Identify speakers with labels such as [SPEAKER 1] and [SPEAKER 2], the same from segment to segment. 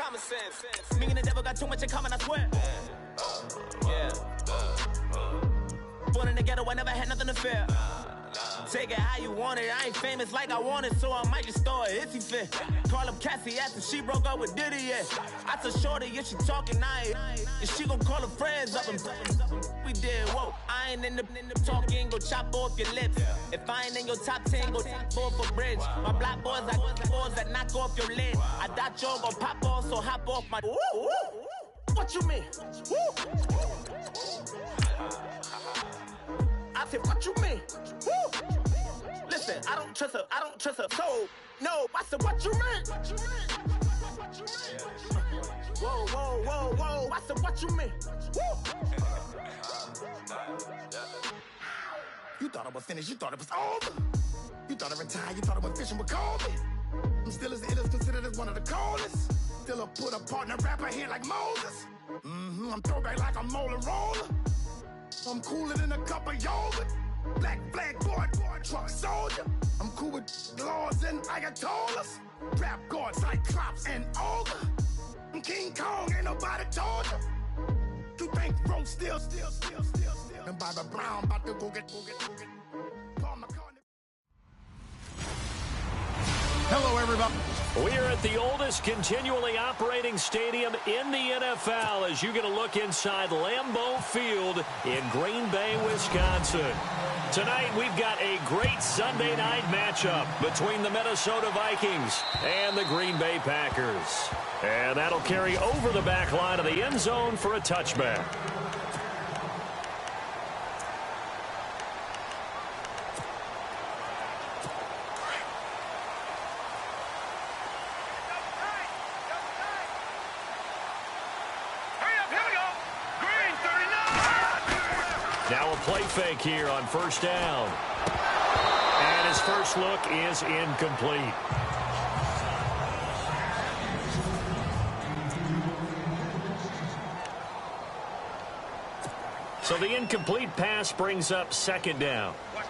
[SPEAKER 1] common sense. Me and the devil got too much in common, I swear. Yeah. Born in the ghetto, I never had nothing to fear. Take it how you want it. I ain't famous like I want it, so I might just throw it if he fit. Call up Cassie after she broke up with Diddy, yeah. I told Shorty if she talking, and she gon' call her friends up and we did, whoa. I ain't in the talking, go chop off your lips. If I ain't in your top 10, go top 4 for bridge. My black boys, I got boys that knock off your lid. I thought y'all gon' pop off, so hop off my. What you mean? I said, what you mean? Listen, I don't trust her, so, no, I said, what you mean? Whoa, I said, what you mean? You thought it was finished, you thought it was over. You thought it retired, you thought it was fishing with Kobe. I'm still as ill as considered as one of the coldest. Still a put a partner rapper here like Moses. I'm throwback like a molar roller. I'm cooler than a cup of yogurt. Black flag boy, truck soldier. I'm cool with laws and Ayatollahs. Rap god, Cyclops and Ogre. I'm King Kong, ain't nobody told you. You think Rose still. And Bobby Brown about to go get Paul McCartney.
[SPEAKER 2] Hello, everybody.
[SPEAKER 3] We are at the oldest continually operating stadium in the NFL as you get a look inside Lambeau Field in Green Bay, Wisconsin. Tonight, we've got a great Sunday night matchup between the Minnesota Vikings and the Green Bay Packers. And that'll carry over the back line of the end zone for a touchback. Now a play fake here on first down. And his first look is incomplete. So the incomplete pass brings up second down.
[SPEAKER 4] Let's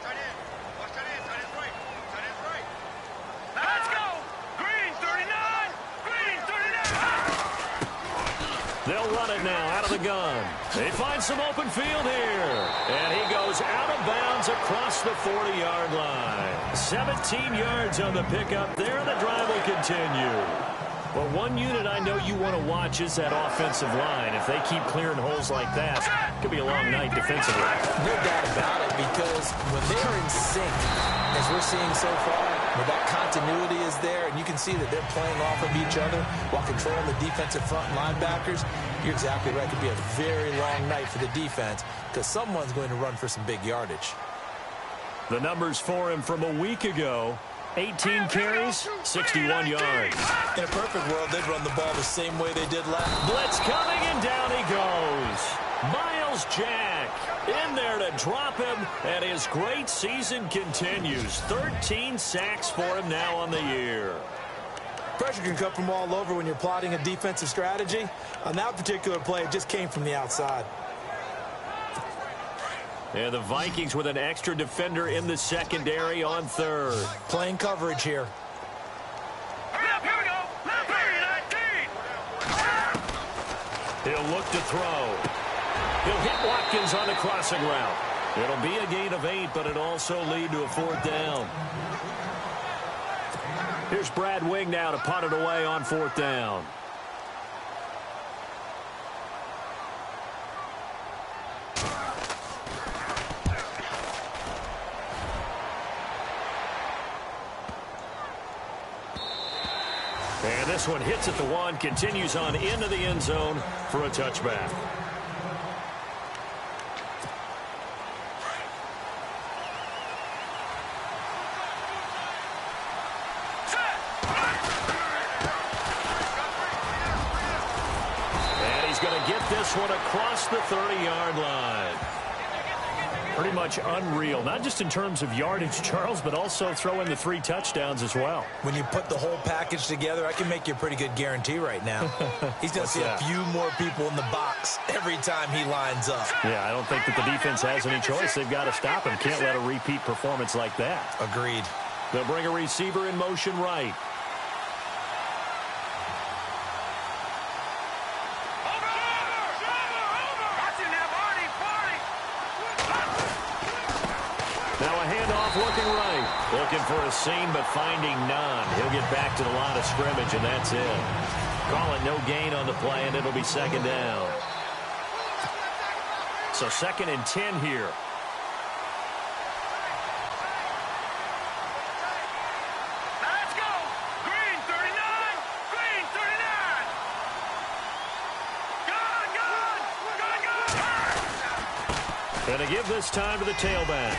[SPEAKER 4] go! Green 39! Green 39!
[SPEAKER 3] They'll run it now out of the gun. They find some open field here. And he goes out of bounds across the 40-yard line. 17 yards on the pickup there. The drive will continue. Well, one unit I know you want to watch is that offensive line. If they keep clearing holes like that, it could be a long night defensively.
[SPEAKER 5] No doubt about it, because when they're in sync, as we're seeing so far, where that continuity is there, and you can see that they're playing off of each other while controlling the defensive front linebackers, you're exactly right. It could be a very long night for the defense because someone's going to run for some big yardage.
[SPEAKER 3] The numbers for him from a week ago: 18 carries, 61 yards.
[SPEAKER 5] In a perfect world, they'd run the ball the same way they did last.
[SPEAKER 3] Blitz coming, and down he goes. Myles Jack in there to drop him, and his great season continues. 13 sacks for him now on the year.
[SPEAKER 5] Pressure can come from all over when you're plotting a defensive strategy. On that particular play, it just came from the outside.
[SPEAKER 3] And the Vikings with an extra defender in the secondary on third.
[SPEAKER 5] Playing coverage here.
[SPEAKER 4] Here we go.
[SPEAKER 3] He'll look to throw. He'll hit Watkins on the crossing route. It'll be a gain of 8, but it'll also lead to a fourth down. Here's Brad Wing now to punt it away on fourth down. And this one hits at the 1, continues on into the end zone for a touchback. And he's going to get this one across the 30-yard line. Pretty much unreal, not just in terms of yardage, Charles, but also throw in the 3 touchdowns as well.
[SPEAKER 5] When you put the whole package together, I can make you a pretty good guarantee right now. He's going to see a few more people in the box every time he lines up.
[SPEAKER 3] Yeah, I don't think that the defense has any choice. They've got to stop him. Can't let a repeat performance like that.
[SPEAKER 5] Agreed.
[SPEAKER 3] They'll bring a receiver in motion right. Now a handoff looking right. Looking for a seam, but finding none. He'll get back to the line of scrimmage, and that's it. Call it no gain on the play, and it'll be second down. So 2nd and 10 here.
[SPEAKER 4] Let's go! Green 39! Green 39! Good!
[SPEAKER 3] Going to give this time to the tailback.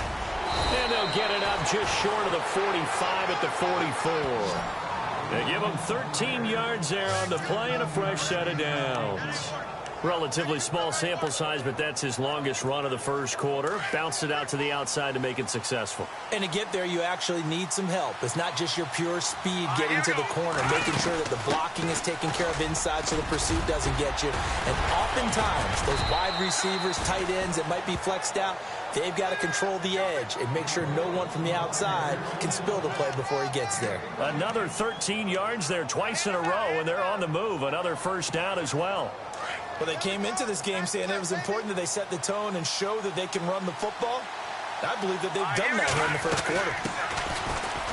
[SPEAKER 3] And they'll get it up just short of the 45 at the 44. They give him 13 yards there on the play and a fresh set of downs. Relatively small sample size, but that's his longest run of the first quarter. Bounced it out to the outside to make it successful.
[SPEAKER 5] And to get there, you actually need some help. It's not just your pure speed getting to the corner, making sure that the blocking is taken care of inside so the pursuit doesn't get you. And oftentimes, those wide receivers, tight ends that might be flexed out, they've got to control the edge and make sure no one from the outside can spill the play before he gets there.
[SPEAKER 3] Another 13 yards there twice in a row, and they're on the move. Another first down as well.
[SPEAKER 5] Well, they came into this game saying it was important that they set the tone and show that they can run the football. I believe that they've done that here in the first quarter.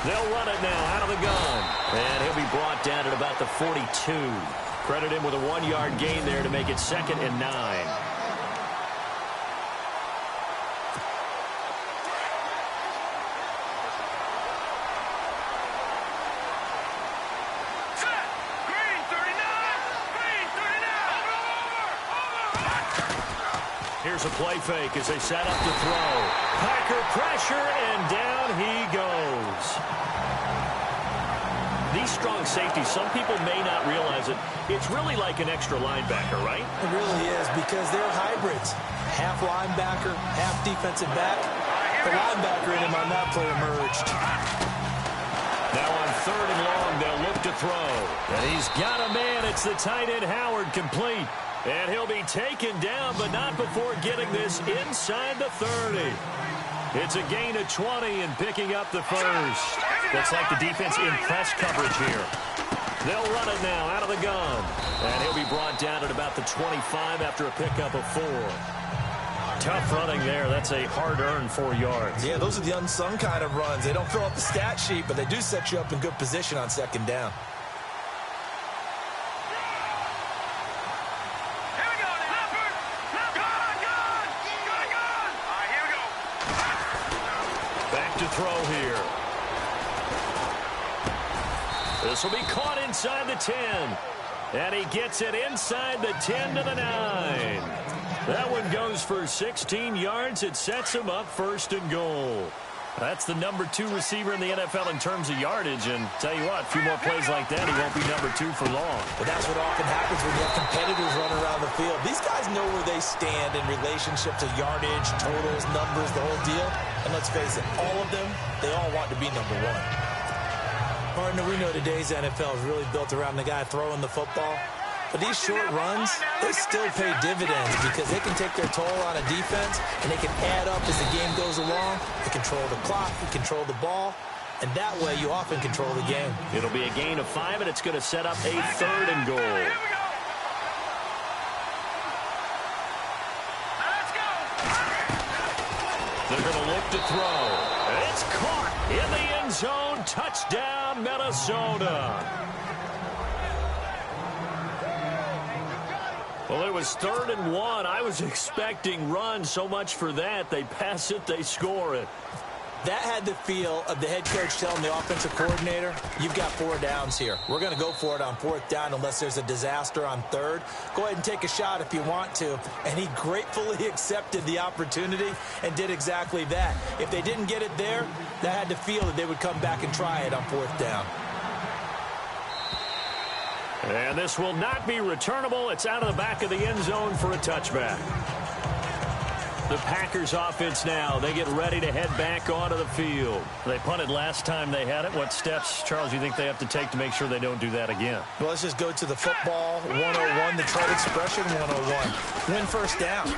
[SPEAKER 3] They'll run it now out of the gun. And he'll be brought down at about the 42. Credit him with a 1-yard gain there to make it 2nd and 9. Here's a play fake as they set up to throw. Packer pressure, and down he goes. These strong safeties, some people may not realize it. It's really like an extra linebacker, right?
[SPEAKER 5] It really is, because they're hybrids. Half linebacker, half defensive back. The linebacker in him on that play emerged.
[SPEAKER 3] Now on 3rd and long, they'll look to throw. And he's got a man. It's the tight end, Howard, complete. And he'll be taken down, but not before getting this inside the 30. It's a gain of 20 and picking up the first. Looks like the defense in press coverage here. They'll run it now out of the gun. And he'll be brought down at about the 25 after a pickup of 4. Tough running there. That's a hard-earned 4 yards.
[SPEAKER 5] Yeah, those are the unsung kind of runs. They don't fill up the stat sheet, but they do set you up in good position on 2nd down.
[SPEAKER 3] Throw here. This will be caught inside the 10. And he gets it inside the 10 to the 9. That one goes for 16 yards. It sets him up 1st and goal. That's the number 2 receiver in the NFL in terms of yardage. And tell you what, a few more plays like that, he won't be number 2 for long.
[SPEAKER 5] But that's what often happens when you have competitors running around the field. These guys know where they stand in relationship to yardage, totals, numbers, the whole deal. And let's face it, all of them, they all want to be number 1. Partner, we know today's NFL is really built around the guy throwing the football. But these short runs, they still pay dividends because they can take their toll on a defense and they can add up as the game goes along. They control the clock, they control the ball, and that way you often control the game.
[SPEAKER 3] It'll be a gain of 5, and it's going to set up a 3rd and goal. They're going to look to throw. It's caught in the end zone. Touchdown, Minnesota. Well, it was 3rd and 1. I was expecting runs. So much for that. They pass it, they score it.
[SPEAKER 5] That had the feel of the head coach telling the offensive coordinator, you've got 4 downs here. We're going to go for it on 4th down unless there's a disaster on 3rd. Go ahead and take a shot if you want to. And he gratefully accepted the opportunity and did exactly that. If they didn't get it there, that had the feel that they would come back and try it on 4th down.
[SPEAKER 3] And this will not be returnable. It's out of the back of the end zone for a touchback. The Packers offense now, they get ready to head back onto the field. They punted last time they had it. What steps, Charles, you think they have to take to make sure they don't do that again?
[SPEAKER 5] Well, let's just go to the football 101, the trade expression 101. Win 1st down.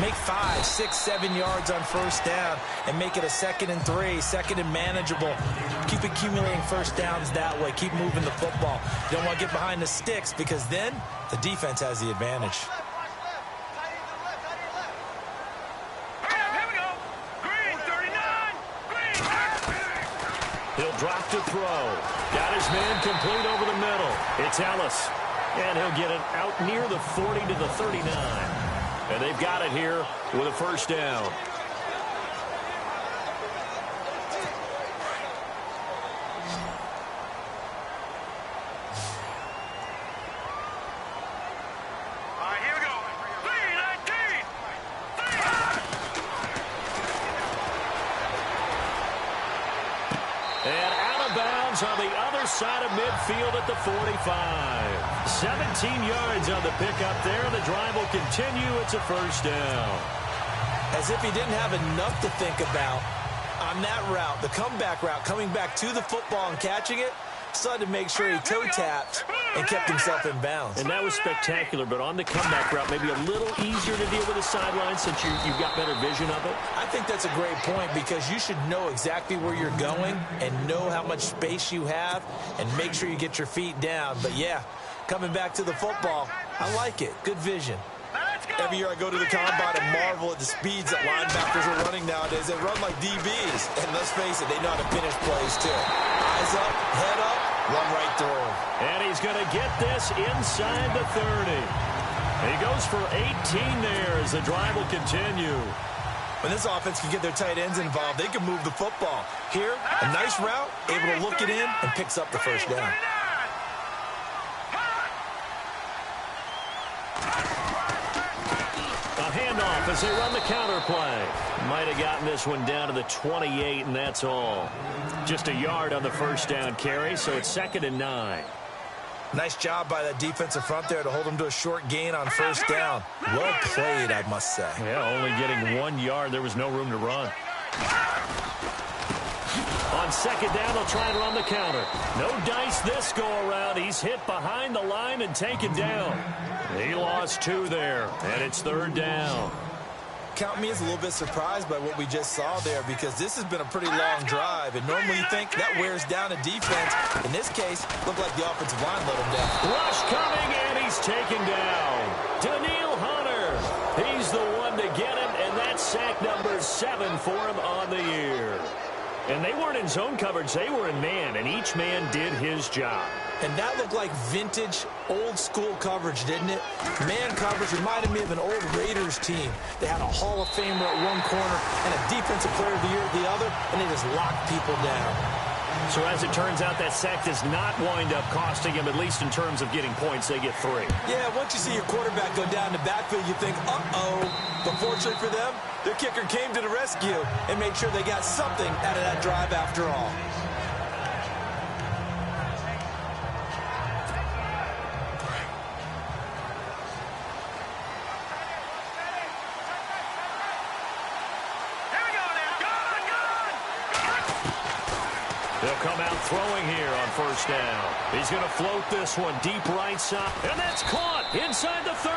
[SPEAKER 5] Make 5, 6, 7 yards on 1st down and make it a 2nd and 3, 2nd and manageable. Keep accumulating 1st downs that way. Keep moving the football. You don't want to get behind the sticks because then the defense has the advantage.
[SPEAKER 3] He'll drop to throw. Got his man complete over the middle. It's Ellis. And he'll get it out near the 40 to the 39. And they've got it here with a first down. On the other side of midfield at the 45. 17 yards on the pickup there. The drive will continue. It's a first down.
[SPEAKER 5] As if he didn't have enough to think about on that route, the comeback route, coming back to the football and catching it, decided to make sure he toe-tapped and kept himself in bounds.
[SPEAKER 3] And that was spectacular, but on the comeback route, maybe a little easier to deal with the sideline since you've got better vision of it.
[SPEAKER 5] I think that's a great point because you should know exactly where you're going and know how much space you have and make sure you get your feet down. But, yeah, coming back to the football, I like it. Good vision. Every year I go to the combine and marvel at the speeds that linebackers are running nowadays. They run like DBs. And let's face it, they know how to finish plays too. Eyes up, head up, run right through them.
[SPEAKER 3] And he's going to get this inside the 30. He goes for 18 there as the drive will continue.
[SPEAKER 5] When this offense can get their tight ends involved, they can move the football. Here, a nice route, able to look it in and picks up the first down.
[SPEAKER 3] Handoff as they run the counter play. Might have gotten this one down to the 28, and that's all. Just a yard on the first down carry, so it's 2nd and 9.
[SPEAKER 5] Nice job by that defensive front there to hold them to a short gain on first down. Well played, I must say.
[SPEAKER 3] Yeah, only getting 1 yard. There was no room to run. On 2nd down, they'll try and run the counter. No dice this go-around. He's hit behind the line and taken down. He lost 2 there, and it's 3rd down.
[SPEAKER 5] Count me as a little bit surprised by what we just saw there because this has been a pretty long drive, and normally you think that wears down a defense. In this case, looked like the offensive line let him down.
[SPEAKER 3] Rush coming, and he's taken down. Danielle Hunter, he's the one to get him, and that's sack number 7 for him on the year. And they weren't in zone coverage. They were in man, and each man did his job.
[SPEAKER 5] And that looked like vintage, old-school coverage, didn't it? Man coverage reminded me of an old Raiders team. They had a Hall of Famer at one corner and a Defensive Player of the Year at the other, and they just locked people down.
[SPEAKER 3] So as it turns out, that sack does not wind up costing him, at least in terms of getting points. They get 3.
[SPEAKER 5] Yeah, once you see your quarterback go down the backfield, you think, uh-oh. But fortunately for them, their kicker came to the rescue and made sure they got something out of that drive after all.
[SPEAKER 3] They'll come out throwing here on first down. He's going to float this one deep right side. And that's caught inside the 30.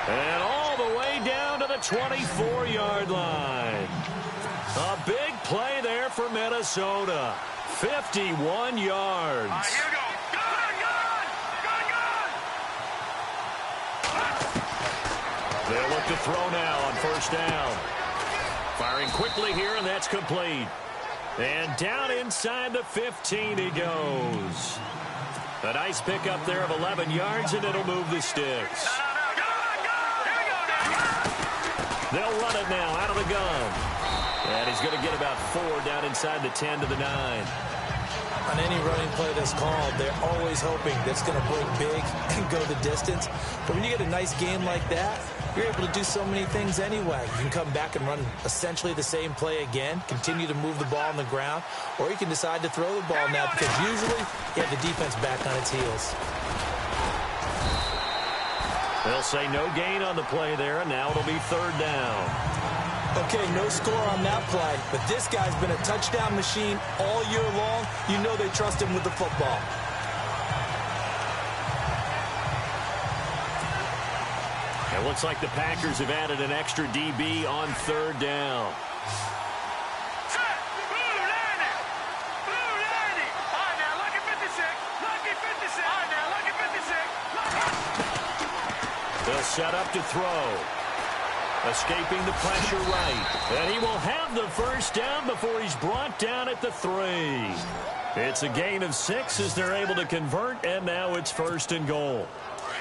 [SPEAKER 3] And all the way down to the 24-yard line. A big play there for Minnesota. 51 yards.
[SPEAKER 4] Here we go.
[SPEAKER 3] They'll look to throw now on first down. Firing quickly here, and that's complete. And down inside the 15 he goes. A nice pickup there of 11 yards, and it'll move the sticks. They'll run it now out of the gun. And he's going to get about 4 down inside the 10 to the 9.
[SPEAKER 5] On any running play that's called, they're always hoping that's going to break big and go the distance. But when you get a nice game like that, you're able to do so many things anyway. You can come back and run essentially the same play again, continue to move the ball on the ground, or you can decide to throw the ball now because usually you have the defense back on its heels.
[SPEAKER 3] They'll say no gain on the play there, and now it'll be 3rd down.
[SPEAKER 5] Okay, no score on that play, but this guy's been a touchdown machine all year long. You know they trust him with the football.
[SPEAKER 3] It looks like the Packers have added an extra DB on 3rd down. They'll set up to throw. Escaping the pressure right. And he will have the first down before he's brought down at the 3. It's a gain of 6 as they're able to convert, and now it's 1st and goal.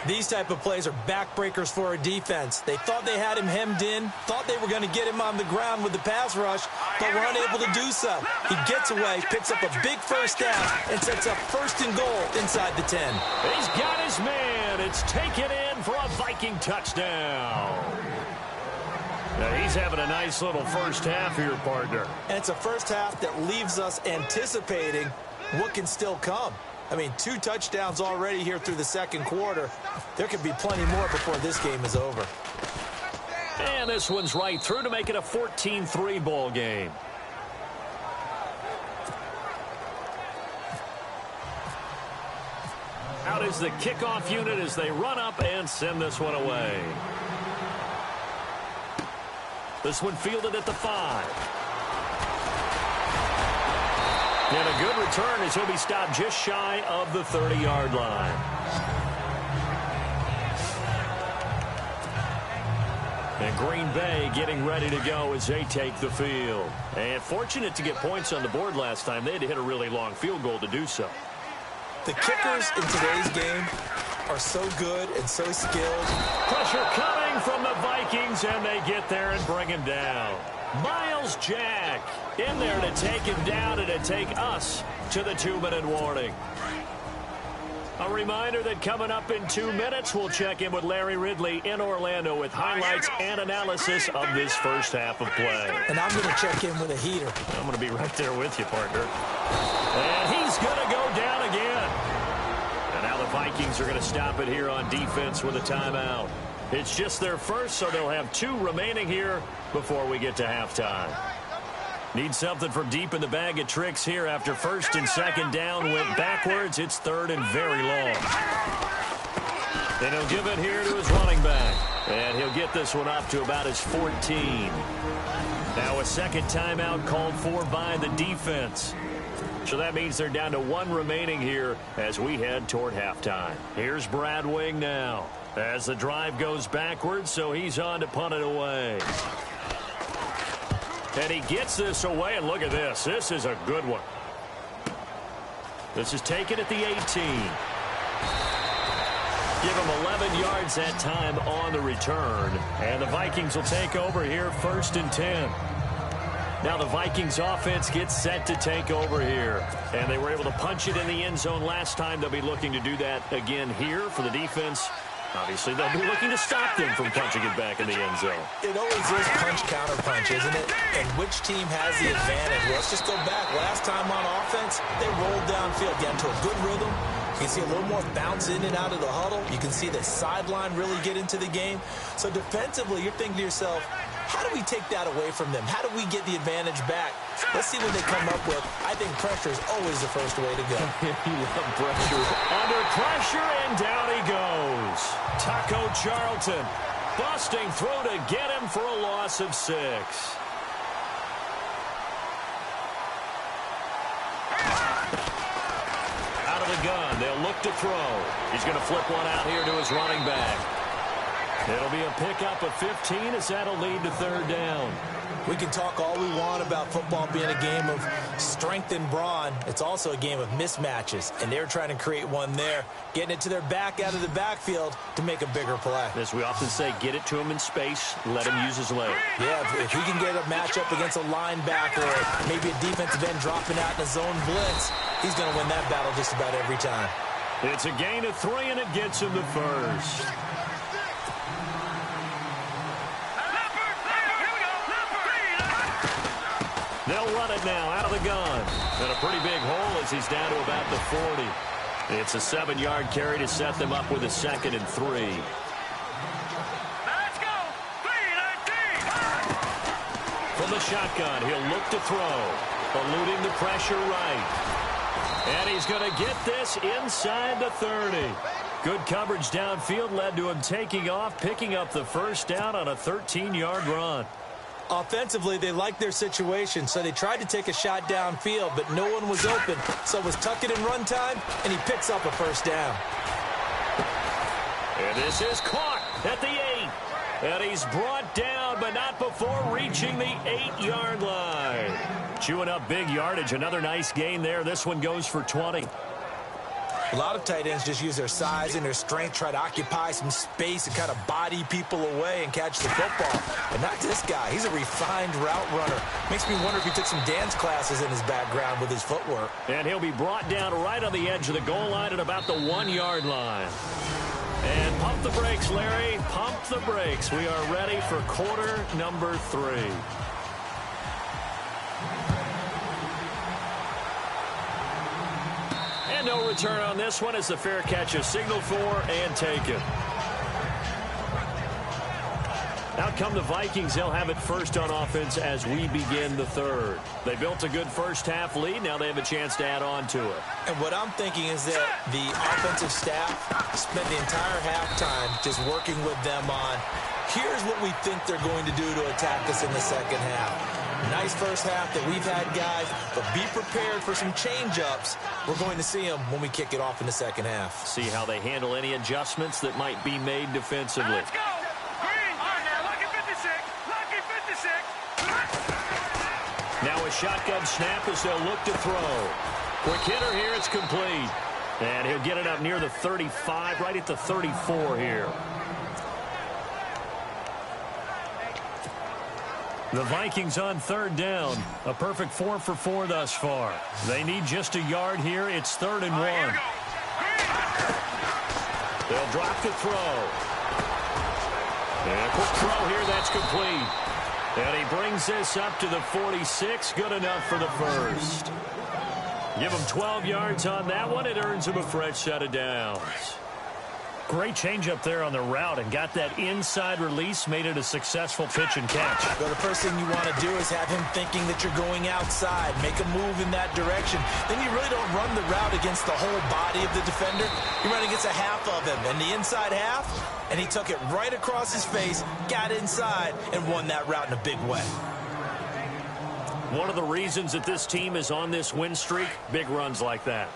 [SPEAKER 5] These type of plays are backbreakers for a defense. They thought they had him hemmed in, thought they were going to get him on the ground with the pass rush, but were unable to do so. He gets away, picks up a big first down, and sets up 1st and goal inside the 10.
[SPEAKER 3] He's got his man. It's taken in for a Viking touchdown. Now he's having a nice little first half here, partner.
[SPEAKER 5] And it's a first half that leaves us anticipating what can still come. I mean, 2 touchdowns already here through the second quarter. There could be plenty more before this game is over.
[SPEAKER 3] And this one's right through to make it a 14-3 ball game. Out is the kickoff unit as they run up and send this one away. This one fielded at the 5. And a good return as he'll be stopped just shy of the 30-yard line. And Green Bay getting ready to go as they take the field. And fortunate to get points on the board last time. They had to hit a really long field goal to do so.
[SPEAKER 5] The kickers in today's game are so good and so skilled.
[SPEAKER 3] Pressure coming from the Vikings, and they get there and bring him down. Miles Jack in there to take him down and to take us to the 2-minute warning. A reminder that coming up in 2 minutes, we'll check in with Larry Ridley in Orlando with highlights and analysis of this first half of play.
[SPEAKER 5] And I'm going to check in with a heater.
[SPEAKER 3] I'm going to be right there with you, partner. And he's going to go down again. And now the Vikings are going to stop it here on defense with a timeout. It's just their first, so they'll have 2 remaining here before we get to halftime. Need something from deep in the bag of tricks here after 1st and 2nd down went backwards. It's 3rd and very long. And he'll give it here to his running back. And he'll get this one up to about his 14. Now a second timeout called for by the defense. So that means they're down to 1 remaining here as we head toward halftime. Here's Brad Wing now as the drive goes backwards, so he's on to punt it away. And he gets this away, and look at this. This is a good one. This is taken at the 18. Give him 11 yards that time on the return. And the Vikings will take over here 1st and 10. Now the Vikings offense gets set to take over here. And they were able to punch it in the end zone last time. They'll be looking to do that again here for the defense. Obviously, they'll be looking to stop them from punching it back in the end zone.
[SPEAKER 5] It always is punch-counter-punch, isn't it? And which team has the advantage? Well, let's just go back. Last time on offense, they rolled downfield, get into a good rhythm. You can see a little more bounce in and out of the huddle. You can see the sideline really get into the game. So defensively, you're thinking to yourself, how do we take that away from them? How do we get the advantage back? Let's see what they come up with. I think pressure is always the first way to go.
[SPEAKER 3] You love pressure. Under pressure, and down he goes. Taco Charlton busting through to get him for a loss of 6. Out of the gun, they'll look to throw. He's going to flip one out here to his running back. It'll be a pickup of 15 as that'll lead to 3rd down.
[SPEAKER 5] We can talk all we want about football being a game of strength and brawn. It's also a game of mismatches, and they're trying to create one there, getting it to their back out of the backfield to make a bigger play.
[SPEAKER 3] As we often say, get it to him in space, let him use his leg.
[SPEAKER 5] Yeah, if he can get a matchup against a linebacker or maybe a defensive end dropping out in a zone blitz, he's going to win that battle just about every time.
[SPEAKER 3] It's a gain of 3, and it gets him the 1st. They'll run it now out of the gun. And a pretty big hole as he's down to about the 40. It's a 7-yard carry to set them up with a 2nd and 3.
[SPEAKER 4] Let's go! 3-19!
[SPEAKER 3] From the shotgun, he'll look to throw. Eluding the pressure right. And he's going to get this inside the 30. Good coverage downfield led to him taking off, picking up the 1st down on a 13-yard run.
[SPEAKER 5] Offensively, they liked their situation, so they tried to take a shot downfield, but no one was open. So it was tuck it in run time, and he picks up a 1st down.
[SPEAKER 3] And this is caught at the 8. And he's brought down, but not before reaching the 8-yard line. Chewing up big yardage. Another nice gain there. This one goes for 20.
[SPEAKER 5] A lot of tight ends just use their size and their strength, try to occupy some space and kind of body people away and catch the football. But not this guy. He's a refined route runner. Makes me wonder if he took some dance classes in his background with his footwork.
[SPEAKER 3] And he'll be brought down right on the edge of the goal line at about the 1-yard line. And pump the brakes, Larry. Pump the brakes. We are ready for quarter number 3. And no return on this one as the fair catch is signaled for and taken. Out come the Vikings. They'll have it first on offense as we begin the third. They built a good first-half lead. Now they have a chance to add on to it.
[SPEAKER 5] And what I'm thinking is that the offensive staff spent the entire halftime just working with them on, here's what we think they're going to do to attack us in the second half. Nice first half that we've had, guys, but be prepared for some change-ups. We're going to see them when we kick it off in the second half.
[SPEAKER 3] See how they handle any adjustments that might be made defensively.
[SPEAKER 4] Let's go. Green. Lucky 56. Lucky 56.
[SPEAKER 3] Now a shotgun snap as they'll look to throw. Quick hitter here. It's complete. And he'll get it up near the 35, right at the 34 here. The Vikings on third down. A perfect 4 for 4 thus far. They need just a yard here. It's 3rd and 1. They'll drop the throw. And a quick throw here. That's complete. And he brings this up to the 46. Good enough for the first. Give him 12 yards on that one. It earns him a fresh set of downs. Great change up there on the route and got that inside release, made it a successful pitch and catch.
[SPEAKER 5] But the first thing you want to do is have him thinking that you're going outside, make a move in that direction. Then you really don't run the route against the whole body of the defender. You run against a half of him, and the inside half, and he took it right across his face, got inside, and won that route in a big way.
[SPEAKER 3] One of the reasons that this team is on this win streak, big runs like that.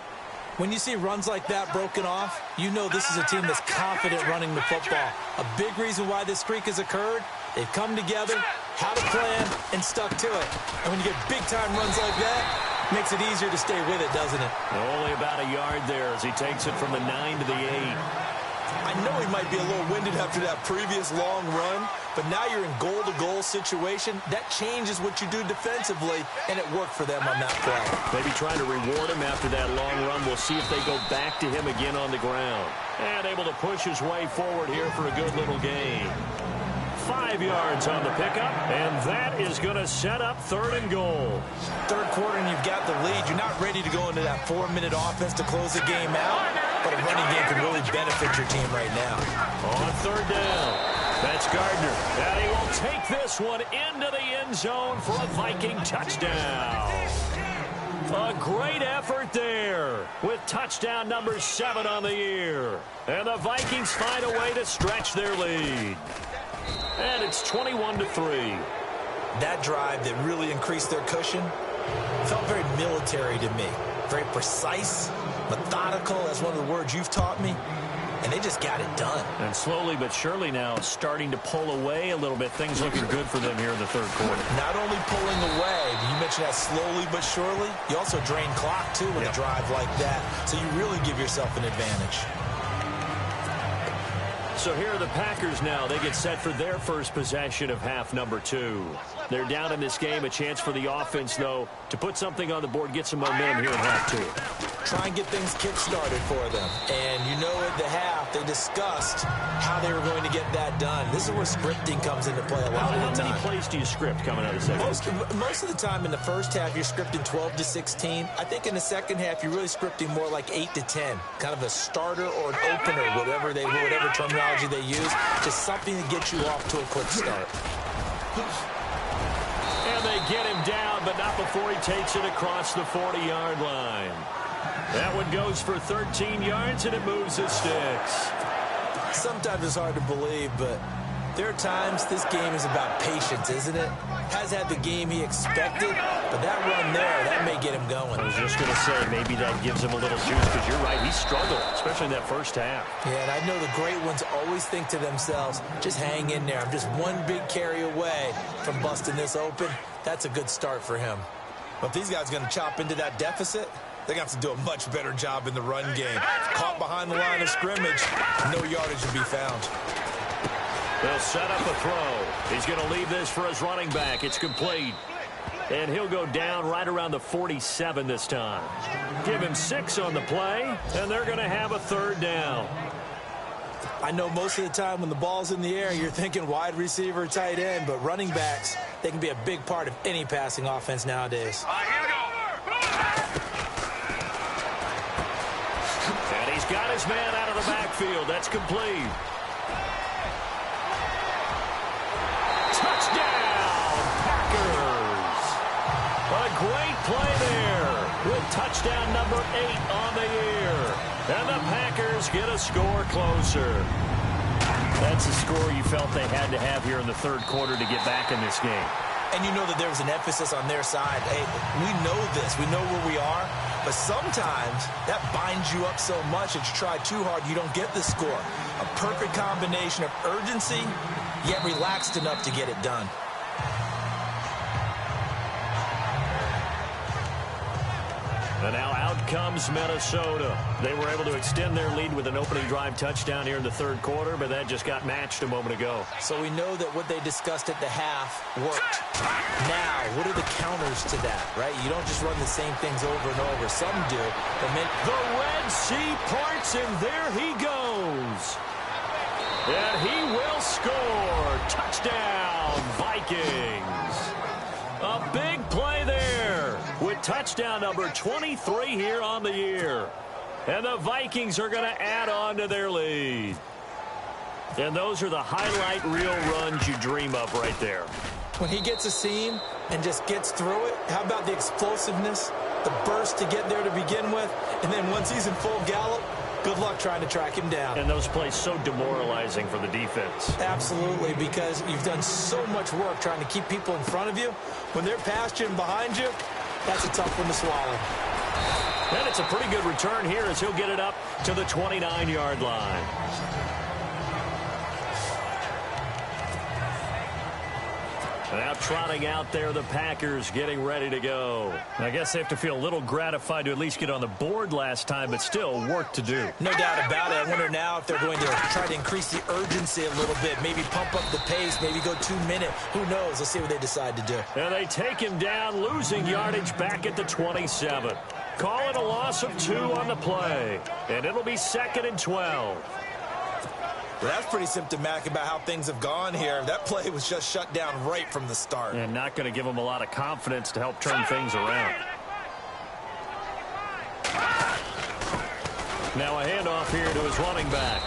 [SPEAKER 5] When you see runs like that broken off, you know this is a team that's confident running the football. A big reason why this streak has occurred, they've come together, had a plan, and stuck to it. And when you get big-time runs like that, it makes it easier to stay with it, doesn't it?
[SPEAKER 3] Only about a yard there as he takes it from the 9 to the 8.
[SPEAKER 5] I know he might be a little winded after that previous long run, but now you're in goal-to-goal situation. That changes what you do defensively, and it worked for them on that play.
[SPEAKER 3] Maybe trying to reward him after that long run. We'll see if they go back to him again on the ground. And able to push his way forward here for a good little gain. 5 yards on the pickup, and that is going to set up 3rd and goal.
[SPEAKER 5] Third quarter, and you've got the lead. You're not ready to go into that 4-minute offense to close the game out, but a running game can really benefit your team right now.
[SPEAKER 3] On 3rd down, that's Gardner. And he will take this one into the end zone for a Viking touchdown. A great effort there with touchdown number 7 on the year. And the Vikings find a way to stretch their lead. And it's 21-3.
[SPEAKER 5] That drive that really increased their cushion felt very military to me. Very precise, methodical, that's one of the words you've taught me. And they just got it done.
[SPEAKER 3] And slowly but surely now starting to pull away a little bit. Things looking good for them here in the third quarter.
[SPEAKER 5] Not only pulling away, you mentioned that slowly but surely, you also drain clock too with a drive like that. So you really give yourself an advantage.
[SPEAKER 3] So here are the Packers now. They get set for their first possession of half number 2. They're down in this game. A chance for the offense, though, to put something on the board, get some momentum here in half 2.
[SPEAKER 5] Try and get things kick-started for them. And you know at the half, they discussed how they were going to get that done. This is where scripting comes into play a lot of the time.
[SPEAKER 3] How many plays do you script coming out of the second half?
[SPEAKER 5] Most of the time in the first half, you're scripting 12 to 16. I think in the second half, you're really scripting more like 8 to 10. Kind of a starter or an opener, whatever terminology they use. Just something to get you off to a quick start.
[SPEAKER 3] And they get him down, but not before he takes it across the 40-yard line. That one goes for 13 yards, and it moves the sticks.
[SPEAKER 5] Sometimes it's hard to believe, but There are times this game is about patience, isn't it? Has had the game he expected, but that run there, that may get him going.
[SPEAKER 3] I was just going to say, maybe that gives him a little juice, because you're right, he struggled, especially in that first half.
[SPEAKER 5] Yeah, and I know the great ones always think to themselves, just hang in there. I'm just one big carry away from busting this open. That's a good start for him.
[SPEAKER 6] But if these guys are going to chop into that deficit, they're going to have to do a much better job in the run game. Caught behind the line of scrimmage, no yardage to be found.
[SPEAKER 3] They'll set up a throw. He's going to leave this for his running back. It's complete. And he'll go down right around the 47 this time. Give him 6 on the play, and they're going to have a third down.
[SPEAKER 5] I know most of the time when the ball's in the air, you're thinking wide receiver, tight end, but running backs, they can be a big part of any passing offense nowadays.
[SPEAKER 4] Here we go.
[SPEAKER 3] And he's got his man out of the backfield. That's complete. Touchdown, Packers. A great play there with touchdown number 8 on the year. And the Packers get a score closer. That's a score you felt they had to have here in the third quarter to get back in this game.
[SPEAKER 5] And you know that there was an emphasis on their side. Hey, we know this. We know where we are. But sometimes that binds you up so much that you try too hard, you don't get the score. A perfect combination of urgency, yet relaxed enough to get it done.
[SPEAKER 3] And now out comes Minnesota. They were able to extend their lead with an opening drive touchdown here in the third quarter, but that just got matched a moment ago.
[SPEAKER 5] So we know that what they discussed at the half worked. Now, what are the counters to that, right? You don't just run the same things over and over. Some do.
[SPEAKER 3] The Red Sea parts, and there he goes. And he will score. Touchdown, Vikings. A big play there with touchdown number 23 here on the year. And the Vikings are going to add on to their lead. And those are the highlight reel runs you dream of right there.
[SPEAKER 5] When he gets a seam and just gets through it, how about the explosiveness, the burst to get there to begin with, and then once he's in full gallop, good luck trying to track him down.
[SPEAKER 3] And those plays so demoralizing for the defense.
[SPEAKER 5] Absolutely, because you've done so much work trying to keep people in front of you. When they're past you and behind you, that's a tough one to swallow.
[SPEAKER 3] And it's a pretty good return here as he'll get it up to the 29-yard line. Now trotting out there, the Packers getting ready to go. I guess they have to feel a little gratified to at least get on the board last time, but still work to do.
[SPEAKER 5] No doubt about it. I wonder now if they're going to try to increase the urgency a little bit, maybe pump up the pace, maybe go 2-minute. Who knows? Let's see what they decide to do.
[SPEAKER 3] And they take him down, losing yardage back at the 27. Call it a loss of 2 on the play, and it'll be 2nd and 12.
[SPEAKER 6] Well, that's pretty symptomatic about how things have gone here. That play was just shut down right from the start.
[SPEAKER 3] And not going to give him a lot of confidence to help turn things around. Now a handoff here to his running back.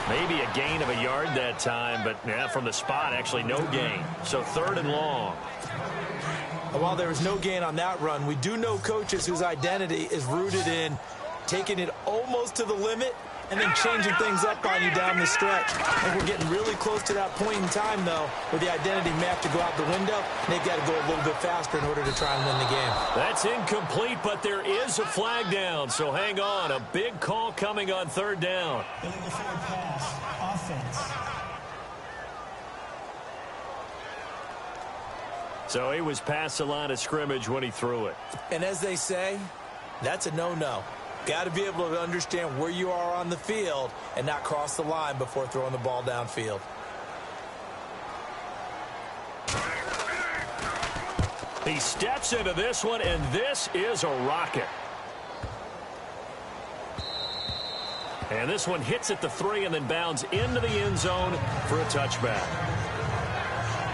[SPEAKER 3] Maybe a gain of a yard that time, but yeah, from the spot, actually no gain. So 3rd and long.
[SPEAKER 5] While there was no gain on that run, we do know coaches whose identity is rooted in taking it almost to the limit and then changing things up on you down the stretch. I think we're getting really close to that point in time, though, where the identity may have to go out the window, and they've got to go a little bit faster in order to try and win the game.
[SPEAKER 3] That's incomplete, but there is a flag down, so hang on. A big call coming on 3rd down.
[SPEAKER 7] Illegal forward pass, offense.
[SPEAKER 3] So he was past the line of scrimmage when he threw it.
[SPEAKER 5] And as they say, that's a no-no. Got to be able to understand where you are on the field and not cross the line before throwing the ball downfield.
[SPEAKER 3] He steps into this one, and this is a rocket. And this one hits at the 3 and then bounds into the end zone for a touchback.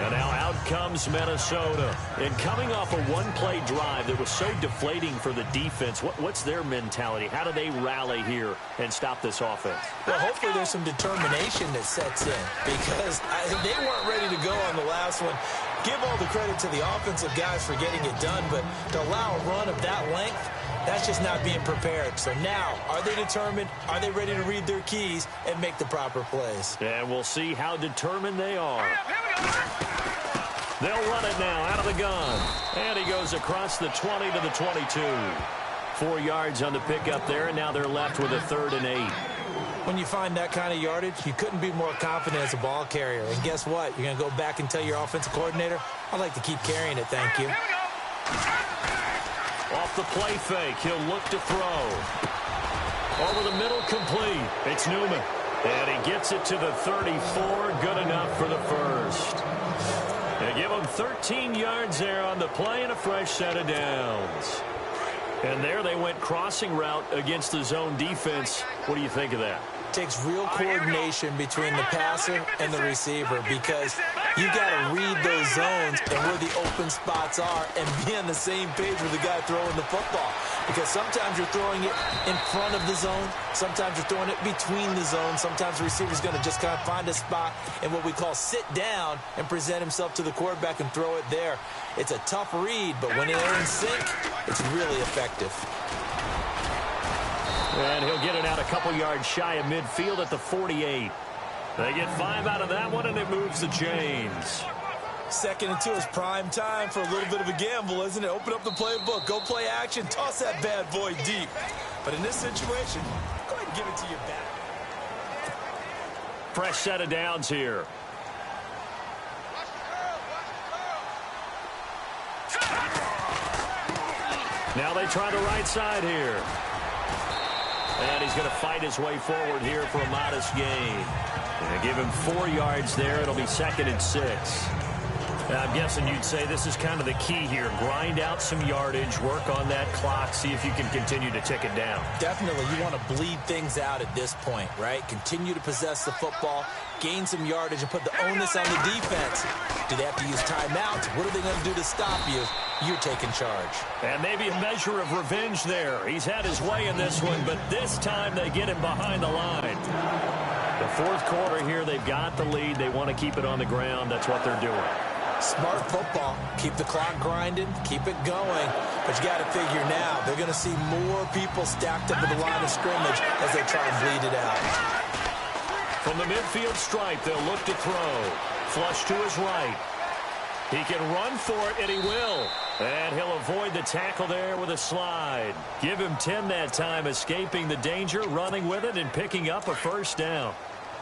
[SPEAKER 3] And now out comes Minnesota. And coming off a one-play drive that was so deflating for the defense, what's their mentality? How do they rally here and stop this offense?
[SPEAKER 5] Well, hopefully there's some determination that sets in, because they weren't ready to go on the last one. Give all the credit to the offensive guys for getting it done, but to allow a run of that length, That's just not being prepared. So now, are they determined? Are they ready to read their keys and make the proper plays?
[SPEAKER 3] And we'll see how determined they are. They'll run it now out of the gun. And he goes across the 20 to the 22. 4 yards on the pickup there, and now they're left with a 3rd and 8.
[SPEAKER 5] When you find that kind of yardage, you couldn't be more confident as a ball carrier. And guess what? You're going to go back and tell your offensive coordinator, I'd like to keep carrying it, thank you.
[SPEAKER 3] Off the play fake, he'll look to throw. Over the middle, complete. It's Newman. And he gets it to the 34, good enough for the first. They give him 13 yards there on the play and a fresh set of downs. And there they went crossing route against the zone defense. What do you think of that?
[SPEAKER 5] Takes real coordination between the passer and the receiver because you got to read those zones and where the open spots are and be on the same page with the guy throwing the football. Because sometimes you're throwing it in front of the zone. Sometimes you're throwing it between the zones. Sometimes the receiver's going to just kind of find a spot and what we call sit down and present himself to the quarterback and throw it there. It's a tough read, but when they're in sync, it's really effective.
[SPEAKER 3] And he'll get it out a couple yards shy of midfield at the 48. They get 5 out of that one, and it moves the chains.
[SPEAKER 6] 2nd and 2 is prime time for a little bit of a gamble, isn't it? Open up the playbook, go play action, toss that bad boy deep. But in this situation, go ahead and give it to your back.
[SPEAKER 3] Fresh set of downs here. Now they try the right side here. And he's going to fight his way forward here for a modest gain. They give him 4 yards there. It'll be 2nd and 6. I'm guessing you'd say this is kind of the key here. Grind out some yardage, work on that clock, see if you can continue to tick it down.
[SPEAKER 5] Definitely. You want to bleed things out at this point, right? Continue to possess the football, gain some yardage, and put the onus on the defense. Do they have to use timeouts? What are they going to do to stop you? You're taking charge.
[SPEAKER 3] And maybe a measure of revenge there. He's had his way in this one, but this time they get him behind the line. The 4th quarter here, they've got the lead. They want to keep it on the ground. That's what they're doing.
[SPEAKER 5] Smart football. Keep the clock grinding. Keep it going. But you got to figure now, they're going to see more people stacked up at the line of scrimmage as they try and bleed it out.
[SPEAKER 3] From the midfield stripe, they'll look to throw. Flush to his right. He can run for it, and he will. And he'll avoid the tackle there with a slide. Give him 10 that time, escaping the danger, running with it, and picking up a first down.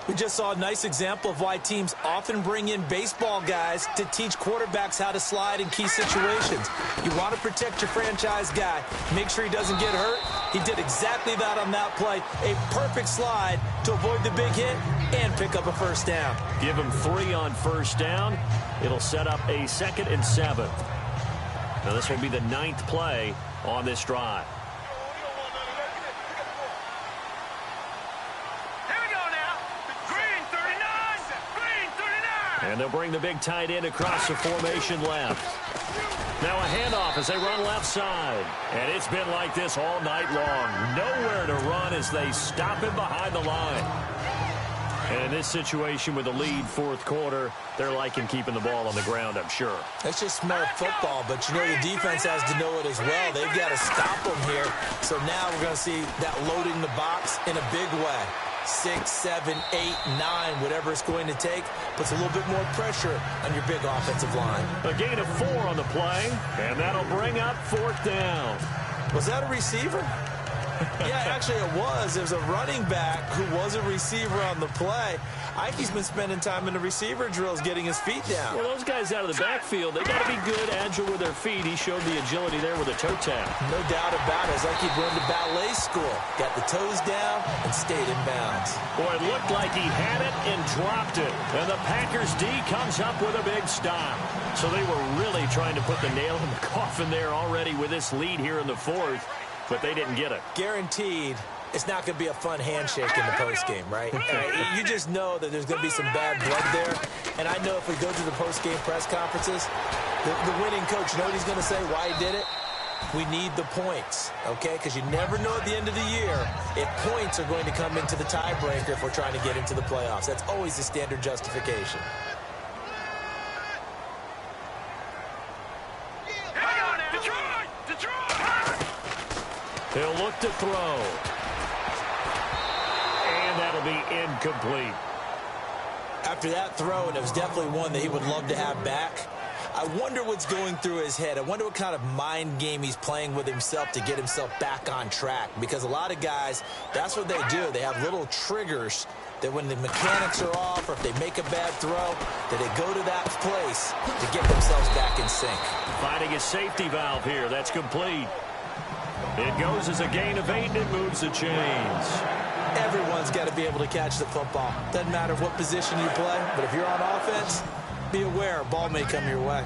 [SPEAKER 5] We just saw a nice example of why teams often bring in baseball guys to teach quarterbacks how to slide in key situations. You want to protect your franchise guy. Make sure he doesn't get hurt. He did exactly that on that play. A perfect slide to avoid the big hit and pick up a first down.
[SPEAKER 3] Give him 3 on first down. It'll set up a 2nd and 7. Now this will be the 9th play on this drive. And they'll bring the big tight end across the formation left. Now a handoff as they run left side. And it's been like this all night long. Nowhere to run as they stop him behind the line. And in this situation with the lead 4th quarter, they're liking keeping the ball on the ground, I'm sure.
[SPEAKER 5] That's just smart football, but you know the defense has to know it as well. They've got to stop them here. So now we're going to see that loading the box in a big way. 6, 7, 8, 9, whatever it's going to take, puts a little bit more pressure on your big offensive line.
[SPEAKER 3] A gain of 4 on the play, and that'll bring up 4th down.
[SPEAKER 5] Was that a receiver? Yeah, actually it was. There's a running back who was a receiver on the play. Ikey's been spending time in the receiver drills getting his feet down.
[SPEAKER 3] Well, those guys out of the backfield, they got to be good, agile with their feet. He showed the agility there with a toe tap.
[SPEAKER 5] No doubt about it. It's like he'd run to ballet school. Got the toes down and stayed in bounds.
[SPEAKER 3] Boy, it looked like he had it and dropped it. And the Packers D comes up with a big stop. So they were really trying to put the nail in the coffin there already with this lead here in the 4th. But they didn't get it.
[SPEAKER 5] Guaranteed, it's not going to be a fun handshake in the postgame, right? You just know that there's going to be some bad blood there. And I know if we go to the postgame press conferences, the winning coach, you know what he's going to say, why he did it? We need the points, okay? Because you never know at the end of the year if points are going to come into the tiebreaker if we're trying to get into the playoffs. That's always the standard justification.
[SPEAKER 3] He'll look to throw. And that'll be incomplete.
[SPEAKER 5] After that throw, and it was definitely one that he would love to have back, I wonder what's going through his head. I wonder what kind of mind game he's playing with himself to get himself back on track. Because a lot of guys, that's what they do. They have little triggers that when the mechanics are off or if they make a bad throw, that they go to that place to get themselves back in sync.
[SPEAKER 3] Finding a safety valve here. That's complete. It goes as a gain of 8, and it moves the chains.
[SPEAKER 5] Everyone's got to be able to catch the football. Doesn't matter what position you play, but if you're on offense, be aware a ball may come your way.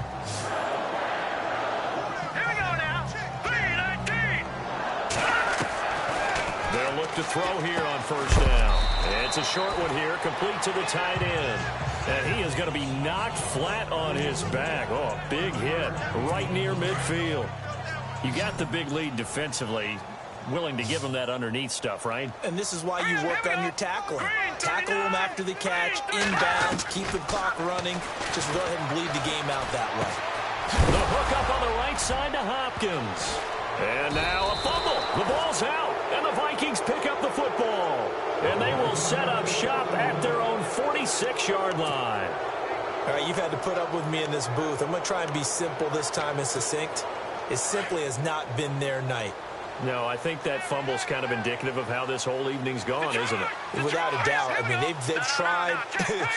[SPEAKER 4] Here we go now. 3-19.
[SPEAKER 3] They'll look to throw here on first down. It's a short one here, complete to the tight end. And he is going to be knocked flat on his back. Oh, a big hit right near midfield. You got the big lead defensively. Willing to give him that underneath stuff, right?
[SPEAKER 5] And this is why you work on your tackling. Tackle him after the catch, inbounds, keep the clock running. Just go ahead and bleed the game out that way.
[SPEAKER 3] The hook up on the right side to Hopkins. And now a fumble. The ball's out, and the Vikings pick up the football. And they will set up shop at their own 46-yard line.
[SPEAKER 5] All right, you've had to put up with me in this booth. I'm going to try and be simple this time and succinct. It simply has not been their night.
[SPEAKER 3] No, I think that fumble's kind of indicative of how this whole evening's gone, isn't it?
[SPEAKER 5] Without a doubt. I mean, they've tried,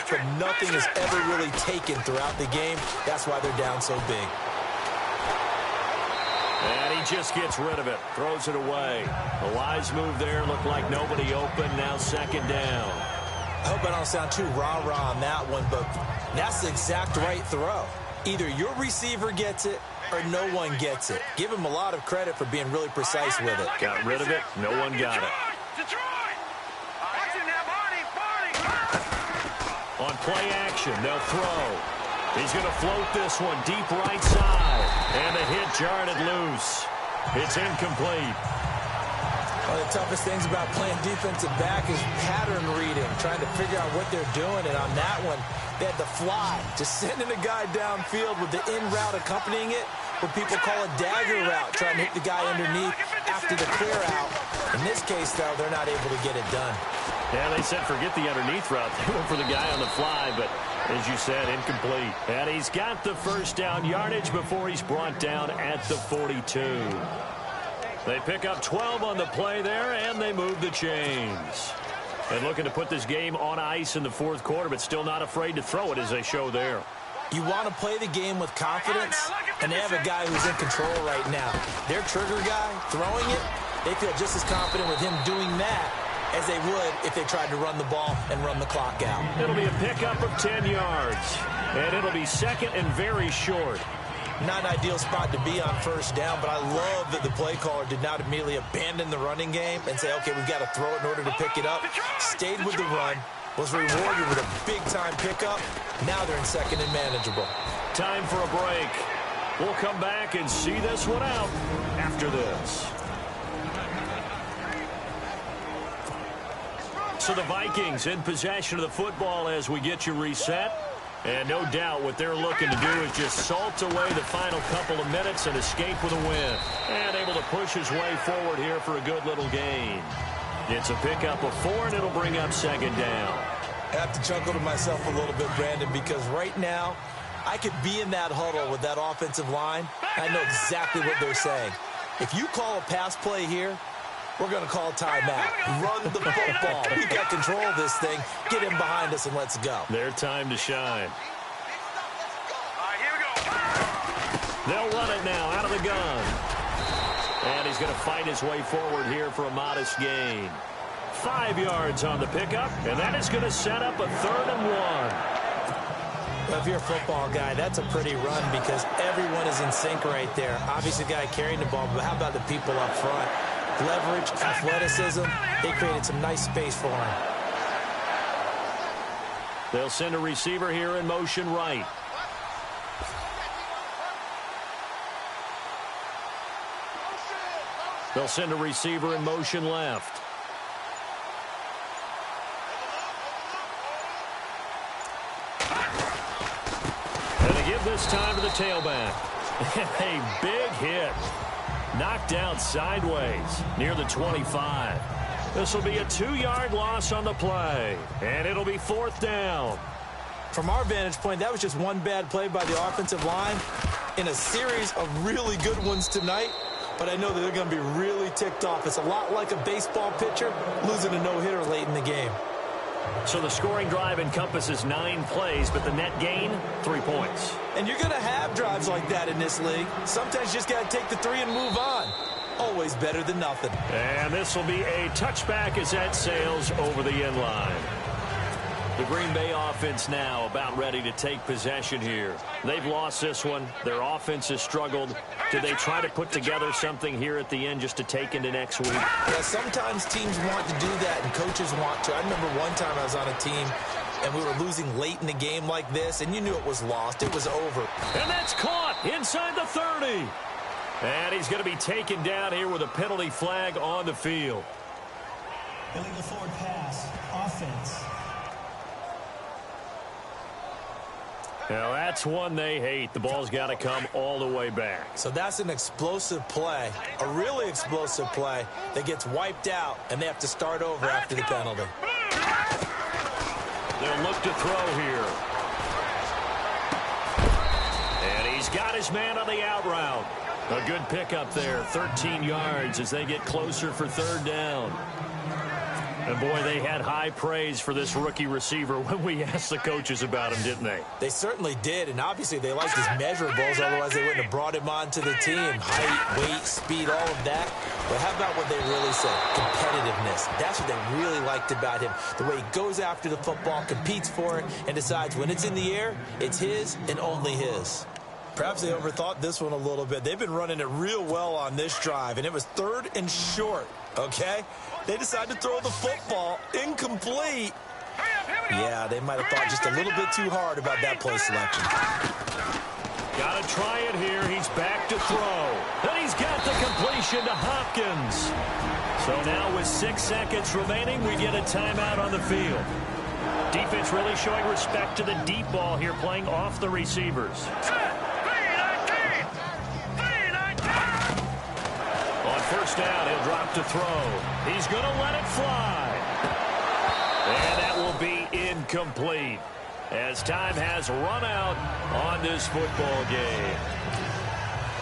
[SPEAKER 5] but nothing is ever really taken throughout the game. That's why they're down so big.
[SPEAKER 3] And he just gets rid of it, throws it away. A wise move there, looked like nobody open, now second down.
[SPEAKER 5] I hope I don't sound too rah-rah on that one, but that's the exact right throw. Either your receiver gets it or no one gets it. Give him a lot of credit for being really precise with it.
[SPEAKER 3] Got rid of it. No one got it.
[SPEAKER 4] Detroit! Watch him now, Barney!
[SPEAKER 3] On play action, they'll throw. He's going to float this one deep right side. And the hit jarred it loose. It's incomplete.
[SPEAKER 5] One of the toughest things about playing defensive back is pattern reading, trying to figure out what they're doing. And on that one, they had the fly, just sending a guy downfield with the in route accompanying it, what people call a dagger route, trying to hit the guy underneath after the clear out. In this case, though, they're not able to get it done.
[SPEAKER 3] Yeah, they said forget the underneath route. They went for the guy on the fly, but as you said, incomplete. And he's got the first down yardage before he's brought down at the 42. They pick up 12 on the play there, and they move the chains. And looking to put this game on ice in the fourth quarter, but still not afraid to throw it as they show there.
[SPEAKER 5] You want to play the game with confidence, and they have a guy who's in control right now. Their trigger guy, throwing it, they feel just as confident with him doing that as they would if they tried to run the ball and run the clock out.
[SPEAKER 3] It'll be a pickup of 10 yards, and it'll be second and very short.
[SPEAKER 5] Not an ideal spot to be on first down, but I love that the play caller did not immediately abandon the running game and say, okay, we've got to throw it in order to pick it up. Stayed with the run, was rewarded with a big-time pickup. Now they're in second and manageable.
[SPEAKER 3] Time for a break. We'll come back and see this one out after this. So the Vikings in possession of the football as we get you reset. And no doubt what they're looking to do is just salt away the final couple of minutes and escape with a win. And able to push his way forward here for a good little gain. It's a pickup of 4, and it'll bring up second down.
[SPEAKER 5] I have to chuckle to myself a little bit, Brandon, because right now I could be in that huddle with that offensive line. I know exactly what they're saying. If you call a pass play here, we're going to call a timeout. Run the football. We've got control of this thing. Get him behind us and let's go.
[SPEAKER 3] Their time to shine.
[SPEAKER 4] All right, here we go.
[SPEAKER 3] They'll run it now out of the gun. And he's going to fight his way forward here for a modest gain. 5 yards on the pickup, and that is going to set up a 3rd and 1.
[SPEAKER 5] Well, if you're a football guy, that's a pretty run because everyone is in sync right there. Obviously, the guy carrying the ball, but how about the people up front? Leverage, athleticism, they created some nice space for him.
[SPEAKER 3] They'll send a receiver here in motion right. They'll send a receiver in motion left. And they give this time to the tailback. A big hit. Knocked out sideways near the 25. This will be a 2-yard loss on the play, and it'll be 4th down.
[SPEAKER 5] From our vantage point, that was just one bad play by the offensive line in a series of really good ones tonight. But I know that they're going to be really ticked off. It's a lot like a baseball pitcher losing a no-hitter late in the game.
[SPEAKER 3] So the scoring drive encompasses 9 plays, but the net gain, 3 points.
[SPEAKER 5] And you're going to have drives like that in this league. Sometimes you just got to take the 3 and move on. Always better than nothing.
[SPEAKER 3] And this will be a touchback as that sails over the end line. The Green Bay offense now about ready to take possession here. They've lost this one. Their offense has struggled. Do they try to put together something here at the end just to take into next week?
[SPEAKER 5] Yeah, sometimes teams want to do that and coaches want to. I remember one time I was on a team and we were losing late in the game like this, and you knew it was lost. It was over.
[SPEAKER 3] And that's caught inside the 30. And he's going to be taken down here with a penalty flag on the field.
[SPEAKER 7] Illegal forward pass. Offense.
[SPEAKER 3] Now, that's one they hate. The ball's got to come all the way back.
[SPEAKER 5] So that's an explosive play, a really explosive play that gets wiped out, and they have to start over after the penalty.
[SPEAKER 3] They'll look to throw here. And he's got his man on the out route. A good pickup there, 13 yards as they get closer for 3rd down. And, boy, they had high praise for this rookie receiver when we asked the coaches about him, didn't they?
[SPEAKER 5] They certainly did, and obviously they liked his measurables, otherwise they wouldn't have brought him onto the team. Height, weight, speed, all of that. But how about what they really said? Competitiveness. That's what they really liked about him. The way he goes after the football, competes for it, and decides when it's in the air, it's his and only his. Perhaps they overthought this one a little bit. They've been running it real well on this drive, and it was 3rd and short, okay? They decided to throw the football incomplete. Yeah, they might have thought just a little bit too hard about that play selection.
[SPEAKER 3] Got to try it here. He's back to throw. And he's got the completion to Hopkins. So now with 6 seconds remaining, we get a timeout on the field. Defense really showing respect to the deep ball here, playing off the receivers. On 1st down, he'll drop to throw. He's going to let it fly. And that will be incomplete as time has run out on this football game.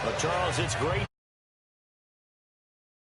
[SPEAKER 3] But Charles, it's great.